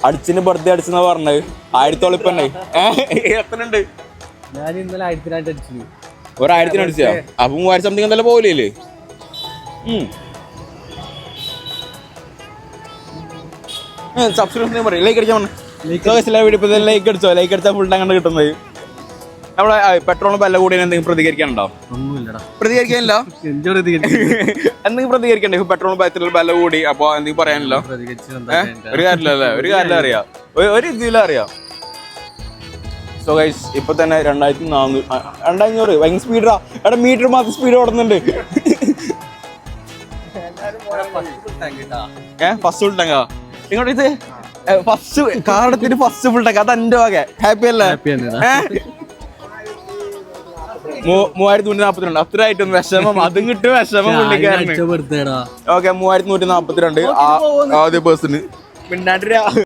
അടിച്ചിന് birthday അടിച്ചെന്നാ പറഞ്ഞത് 1000 ഒളിപ്പന്നെ എത്ര ഉണ്ട് ഞാൻ ഇന്നലെ 1000 അടിച്ചു ഒരു 1000 അടിച്ചാ അപ്പൊ 3000 സംതിങ് എന്തായാലും പോകില്ലേ സബ്സ്ക്രിപ്ഷൻ പറയും ലൈക്ക് അടിച്ചാൽ വീഡിയോ ലൈക്ക് അടിച്ചോ ലൈക്ക് അടിച്ചാൽ ഫുൾ ടൈം കിട്ടുന്നത് നമ്മളെ പെട്രോളും വില കൂടി എന്തെങ്കിലും പ്രതികരിക്കാനുണ്ടോ പ്രതികരിക്കാനില്ല എന്തെങ്കിലും പ്രതികരിക്കണ്ടേ പെട്രോളും വില കൂടി അപ്പൊ എന്തെങ്കിലും പറയാനില്ലോ ഒരു കാര്യമില്ലല്ലേ ഒരു കാര്യം അറിയാം ഒരു ഇതിലും അറിയാം സോ ഗൈസ് ഇപ്പൊ തന്നെ 2400 ഭയങ്കര സ്പീഡാ എടാ മീറ്റർ മാത്രം സ്പീഡ് ഓടുന്നുണ്ട് ഫസ്റ്റ് ഫുൾ ടാങ്കാ ഇങ്ങോട്ട് ഇത് ഫസ്റ്റ് കാർ എടുത്തിട്ട് ഫസ്റ്റ് ഫുൾ ടാങ്ക് അത് എന്റെ വക ഹാപ്പി അല്ലേ 3142 അത്ര ആയിട്ടൊന്നും വിഷമം അതും കിട്ടും വിഷമം പുള്ളിക്കാരന് ഓക്കെ 3142 ആദ്യ പേഴ്സണ് മിണ്ടാണ്ടിരാ